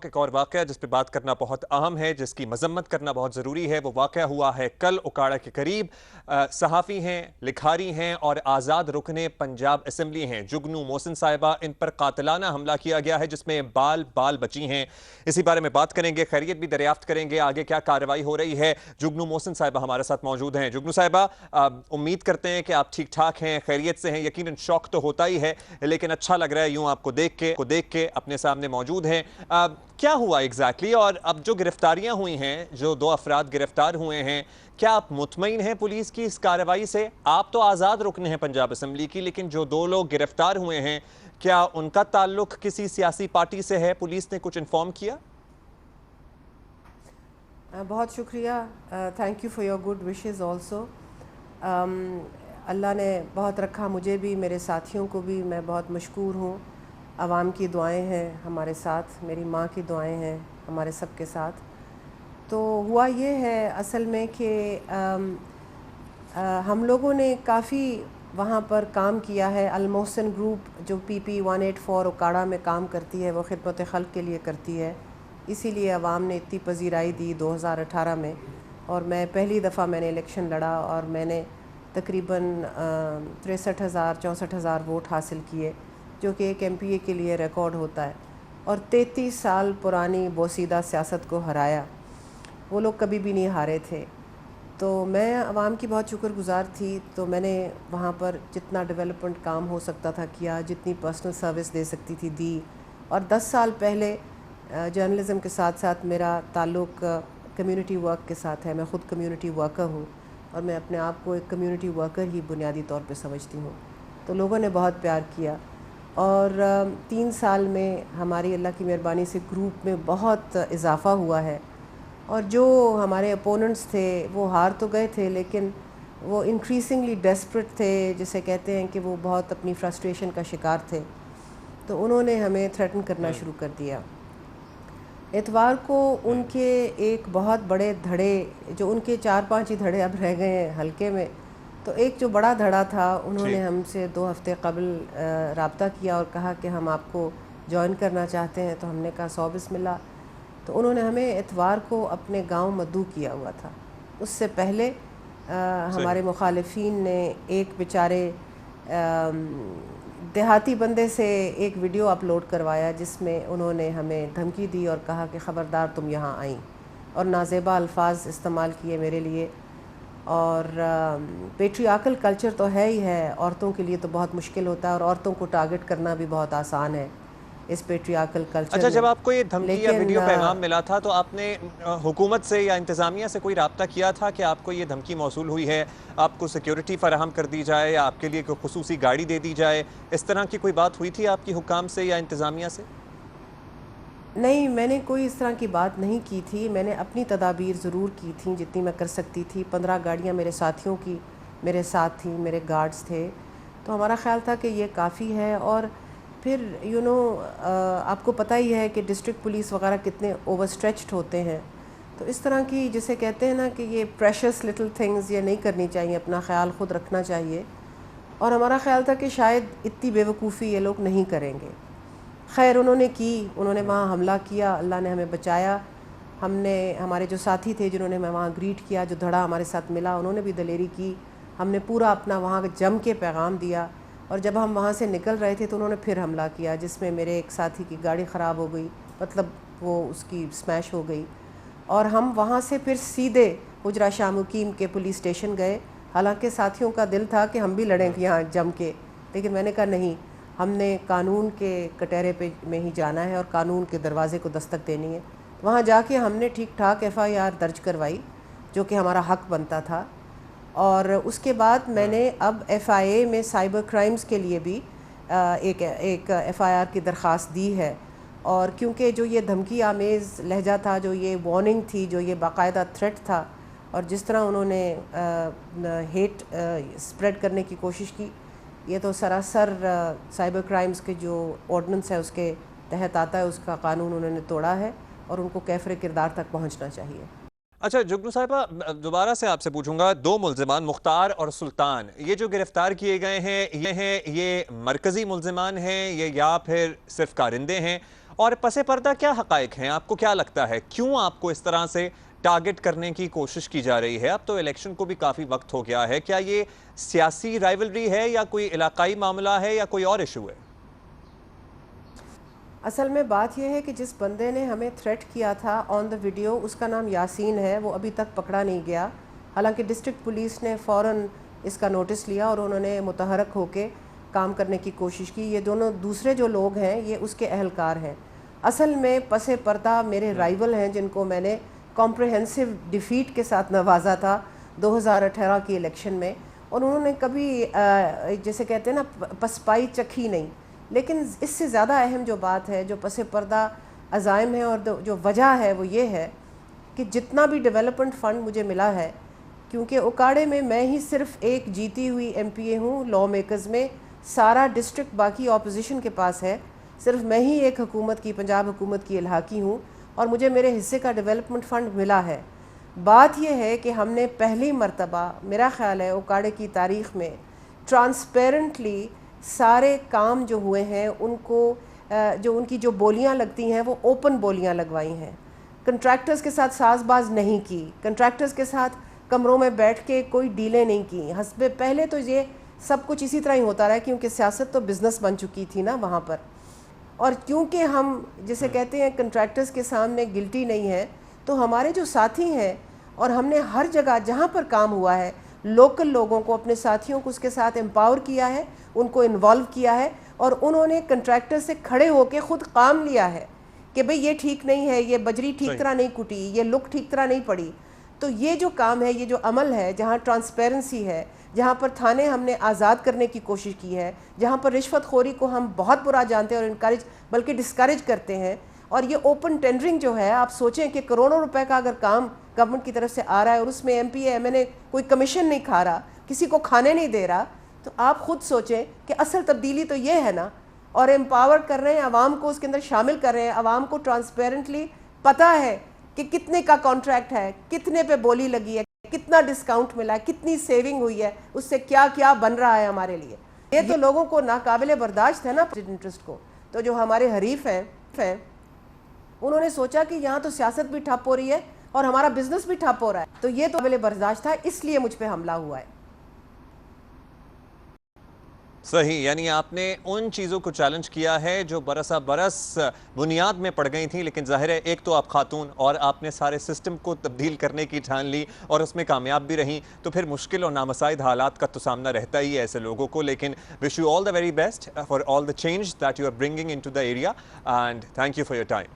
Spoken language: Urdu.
ایک اور واقعہ جس پہ بات کرنا بہت اہم ہے، جس کی مذمت کرنا بہت ضروری ہے، وہ واقعہ ہوا ہے کل اکاڑا کے قریب۔ صحافی ہیں، لکھاری ہیں اور آزاد رکن پنجاب اسمبلی ہیں جگنو محسن صاحبہ، ان پر قاتلانہ حملہ کیا گیا ہے جس میں بال بچی ہیں۔ اسی بارے میں بات کریں گے، خیریت بھی دریافت کریں گے، آگے کیا کارروائی ہو رہی ہے۔ جگنو محسن صاحبہ ہمارے ساتھ موجود ہیں۔ جگنو صاحبہ، امید کرتے ہیں کہ آپ ٹھیک ٹھاک ہیں، خیریت سے ہیں۔ یقیناً شوق تو ہوتا ہی ہے، لیکن اچھا لگ رہا ہے یوں آپ کو دیکھ کے اپنے سامنے موجود ہیں۔ کیا ہوا ایگزیکٹلی اور اب جو گرفتاریاں ہوئی ہیں، جو 2 افراد گرفتار ہوئے ہیں، کیا آپ مطمئن ہیں پولیس کی اس کارروائی سے؟ آپ تو آزاد رکن ہیں پنجاب اسمبلی کی، لیکن جو 2 لوگ گرفتار ہوئے ہیں، کیا ان کا تعلق کسی سیاسی پارٹی سے ہے؟ پولیس نے کچھ انفارم کیا؟ بہت شکریہ، thank you for your good wishes also. اللہ نے بہت رکھا، مجھے بھی، میرے ساتھیوں کو بھی، میں بہت مشکور ہوں۔ عوام کی دعائیں ہیں ہمارے ساتھ، میری ماں کی دعائیں ہیں ہمارے سب کے ساتھ۔ تو ہوا یہ ہے اصل میں کہ ہم لوگوں نے کافی وہاں پر کام کیا ہے۔ المحسن گروپ جو PP 184 اکاڑا میں کام کرتی ہے، وہ خدمت خلق کے لیے کرتی ہے، اسی لیے عوام نے اتنی پذیرائی دی 2018 میں، اور میں پہلی دفعہ میں نے الیکشن لڑا اور میں نے تقریباً 63,000 64,000 ووٹ حاصل کیے، جو کہ ایک MPA کے لیے ریکارڈ ہوتا ہے، اور 33 سال پرانی بوسیدہ سیاست کو ہرایا۔ وہ لوگ کبھی بھی نہیں ہارے تھے، تو میں عوام کی بہت شکر گزار تھی۔ تو میں نے وہاں پر جتنا ڈیولپمنٹ کام ہو سکتا تھا کیا، جتنی پرسنل سروس دے سکتی تھی دی، اور 10 سال پہلے جرنلزم کے ساتھ ساتھ میرا تعلق کمیونٹی ورک کے ساتھ ہے۔ میں خود کمیونٹی ورکر ہوں، اور میں اپنے آپ کو ایک کمیونٹی ورکر ہی بنیادی طور پہ سمجھتی ہوں۔ تو لوگوں نے بہت پیار کیا، اور 3 سال میں ہماری اللہ کی مہربانی سے گروپ میں بہت اضافہ ہوا ہے، اور جو ہمارے اپوننٹس تھے وہ ہار تو گئے تھے، لیکن وہ انکریزنگلی ڈیسپریٹ تھے، جسے کہتے ہیں کہ وہ بہت اپنی فرسٹریشن کا شکار تھے، تو انہوں نے ہمیں تھریٹن کرنا شروع کر دیا۔ اتوار کو ان کے ایک بہت بڑے دھڑے، جو ان کے 4-5 ہی دھڑے اب رہ گئے ہیں حلقے میں، تو ایک جو بڑا دھڑا تھا، انہوں نے ہم سے 2 ہفتے قبل رابطہ کیا اور کہا کہ ہم آپ کو جوائن کرنا چاہتے ہیں۔ تو ہم نے کہا 100 بسم اللہ۔ تو انہوں نے ہمیں اتوار کو اپنے گاؤں مدعو کیا ہوا تھا۔ اس سے پہلے ہمارے مخالفین نے ایک بیچارے دیہاتی بندے سے ایک ویڈیو اپلوڈ کروایا، جس میں انہوں نے ہمیں دھمکی دی اور کہا کہ خبردار تم یہاں آئیں، اور نازیبا الفاظ استعمال کیے میرے لیے۔ اور پیٹریارکل کلچر تو ہے ہی ہے، عورتوں کے لیے تو بہت مشکل ہوتا ہے، اور عورتوں کو ٹارگٹ کرنا بھی بہت آسان ہے اس پیٹریارکل کلچر میں۔ اچھا، جب آپ کو یہ دھمکی یا لیکن ویڈیو پیغام ملا تھا تو آپ نے حکومت سے یا انتظامیہ سے کوئی رابطہ کیا تھا کہ آپ کو یہ دھمکی موصول ہوئی ہے، آپ کو سیکیورٹی فراہم کر دی جائے یا آپ کے لیے کوئی خصوصی گاڑی دے دی جائے؟ اس طرح کی کوئی بات ہوئی تھی آپ کی حکام سے یا انتظامیہ سے؟ نہیں، میں نے کوئی اس طرح کی بات نہیں کی تھی۔ میں نے اپنی تدابیر ضرور کی تھیں جتنی میں کر سکتی تھی۔ 15 گاڑیاں میرے ساتھیوں کی میرے ساتھ تھیں، میرے گارڈز تھے، تو ہمارا خیال تھا کہ یہ کافی ہے۔ اور پھر آپ کو پتہ ہی ہے کہ ڈسٹرکٹ پولیس وغیرہ کتنے اوور اسٹریچڈ ہوتے ہیں، تو اس طرح کی جسے کہتے ہیں نا کہ یہ پریشس لٹل تھنگز یہ نہیں کرنی چاہیے، اپنا خیال خود رکھنا چاہیے۔ اور ہمارا خیال تھا کہ شاید اتنی بے وقوفی یہ لوگ نہیں کریں گے۔ خیر انہوں نے وہاں حملہ کیا، اللہ نے ہمیں بچایا۔ ہمارے جو ساتھی تھے جنہوں نے ہمیں وہاں گریٹ کیا، جو دھڑا ہمارے ساتھ ملا، انہوں نے بھی دلیری کی۔ ہم نے پورا اپنا وہاں جم کے پیغام دیا، اور جب ہم وہاں سے نکل رہے تھے تو انہوں نے پھر حملہ کیا، جس میں میرے ایک ساتھی کی گاڑی خراب ہو گئی، مطلب وہ اس کی سمیش ہو گئی۔ اور ہم وہاں سے پھر سیدھے حجرہ شاہ مقیم کے پولیس اسٹیشن گئے۔ حالانکہ ساتھیوں کا دل تھا کہ ہم بھی لڑیں یہاں جم کے، لیکن میں نے کہا نہیں، ہم نے قانون کے کٹہرے پہ میں ہی جانا ہے اور قانون کے دروازے کو دستک دینی ہے۔ وہاں جا کے ہم نے ٹھیک ٹھاک FIR درج کروائی، جو کہ ہمارا حق بنتا تھا۔ اور اس کے بعد میں نے اب FIA میں سائبر کرائمز کے لیے بھی ایک FIR کی درخواست دی ہے۔ اور کیونکہ جو یہ دھمکی آمیز لہجہ تھا، جو یہ وارننگ تھی، جو یہ باقاعدہ تھریٹ تھا، اور جس طرح انہوں نے ہیٹ اسپریڈ کرنے کی کوشش کی، یہ تو سراسر سائبر کرائمز کے جو آرڈیننس ہے اس کے تحت آتا ہے، اس کا قانون انہوں نے توڑا ہے، اور ان کو کیفر کردار تک پہنچنا چاہیے۔ اچھا جگنو صاحبہ، دوبارہ سے آپ سے پوچھوں گا، دو ملزمان مختار اور سلطان، یہ جو گرفتار کیے گئے ہیں یہ مرکزی ملزمان ہیں یا پھر صرف کارندے ہیں؟ اور پس پردہ کیا حقائق ہیں؟ آپ کو کیا لگتا ہے کیوں آپ کو اس طرح سے ٹارگٹ کرنے کی کوشش کی جا رہی ہے؟ اب تو الیکشن کو بھی کافی وقت ہو گیا ہے، کیا یہ سیاسی رائیولری ہے یا کوئی علاقائی معاملہ ہے یا کوئی اور ایشو ہے؟ اصل میں بات یہ ہے کہ جس بندے نے ہمیں تھریٹ کیا تھا آن دا ویڈیو، اس کا نام یاسین ہے، وہ ابھی تک پکڑا نہیں گیا، حالانکہ ڈسٹرکٹ پولیس نے فوراً اس کا نوٹس لیا اور انہوں نے متحرک ہو کے کام کرنے کی کوشش کی۔ یہ دونوں دوسرے جو لوگ ہیں یہ اس کے اہلکار ہیں۔ اصل میں پس پردہ میرے رائیول ہیں جن کو میں نے کمپریہنسو ڈیفیٹ کے ساتھ نوازا تھا 2018 کی الیکشن میں، اور انہوں نے کبھی جیسے کہتے ہیں نا پسپائی چکھی نہیں۔ لیکن اس سے زیادہ اہم جو بات ہے، جو پس پردہ عزائم ہے اور جو وجہ ہے وہ یہ ہے کہ جتنا بھی ڈیولپمنٹ فنڈ مجھے ملا ہے، کیونکہ اکاڑے میں ہی صرف ایک جیتی ہوئی ایم پی اے ہوں، لا میکرز میں سارا ڈسٹرکٹ باقی اپوزیشن کے پاس ہے، صرف میں ہی ایک حکومت کی، پنجاب حکومت کی الحاقی ہوں، اور مجھے میرے حصے کا ڈیولپمنٹ فنڈ ملا ہے۔ بات یہ ہے کہ ہم نے پہلی مرتبہ میرا خیال ہے اکاڑے کی تاریخ میں ٹرانسپیرنٹلی سارے کام جو ہوئے ہیں ان کو جو ان کی جو بولیاں لگتی ہیں وہ اوپن بولیاں لگوائی ہیں، کنٹریکٹرز کے ساتھ ساز باز نہیں کی، کنٹریکٹرز کے ساتھ کمروں میں بیٹھ کے کوئی ڈیلیں نہیں کی۔ حسب پہلے تو یہ سب کچھ اسی طرح ہی ہوتا رہا کیونکہ سیاست تو بزنس بن چکی تھی نا وہاں پر، اور کیونکہ ہم جسے کہتے ہیں کنٹریکٹرز کے سامنے گلٹی نہیں ہیں، تو ہمارے جو ساتھی ہیں اور ہم نے ہر جگہ جہاں پر کام ہوا ہے لوکل لوگوں کو، اپنے ساتھیوں کو اس کے ساتھ امپاور کیا ہے، ان کو انوالو کیا ہے، اور انہوں نے کنٹریکٹر سے کھڑے ہو کے خود کام لیا ہے کہ بھئی یہ ٹھیک نہیں ہے، یہ بجری ٹھیک طرح نہیں کٹی، یہ لک ٹھیک طرح نہیں پڑی۔ تو یہ جو کام ہے، یہ جو عمل ہے، جہاں ٹرانسپیرنسی ہے، جہاں پر تھانے ہم نے آزاد کرنے کی کوشش کی ہے، جہاں پر رشوت خوری کو ہم بہت برا جانتے ہیں اور انکریج بلکہ ڈسکریج کرتے ہیں، اور یہ اوپن ٹینڈرنگ جو ہے، آپ سوچیں کہ کروڑوں روپے کا اگر کام گورنمنٹ کی طرف سے آ رہا ہے اور اس میں M P A M N A کوئی کمیشن نہیں کھا رہا، کسی کو کھانے نہیں دے رہا، تو آپ خود سوچیں کہ اصل تبدیلی تو یہ ہے نا۔ اور امپاور کر رہے ہیں عوام کو، اس کے اندر شامل کر رہے ہیں عوام کو، ٹرانسپیرنٹلی پتہ ہے کہ کتنے کا کانٹریکٹ ہے، کتنے پہ بولی لگی ہے، کتنا ڈسکاؤنٹ ملا ہے، کتنی سیونگ ہوئی ہے، اس سے کیا کیا بن رہا ہے ہمارے لیے۔ یہ تو لوگوں کو ناقابل برداشت ہے نا انٹرسٹ کو۔ تو جو ہمارے حریف ہیں انہوں نے سوچا کہ یہاں تو سیاست بھی ٹھپ ہو رہی ہے اور ہمارا بزنس بھی ٹھپ ہو رہا ہے، تو یہ تو قابل برداشت تھا، اس لیے مجھ پہ حملہ ہوا ہے۔ صحیح، یعنی آپ نے ان چیزوں کو چیلنج کیا ہے جو برسا برس بنیاد میں پڑ گئی تھیں، لیکن ظاہر ہے ایک تو آپ خاتون اور آپ نے سارے سسٹم کو تبدیل کرنے کی ٹھان لی اور اس میں کامیاب بھی رہیں، تو پھر مشکل اور نامساعد حالات کا تو سامنا رہتا ہی ہے ایسے لوگوں کو، لیکن wish you all the very best for all the change that you are bringing into the area and thank you for your time.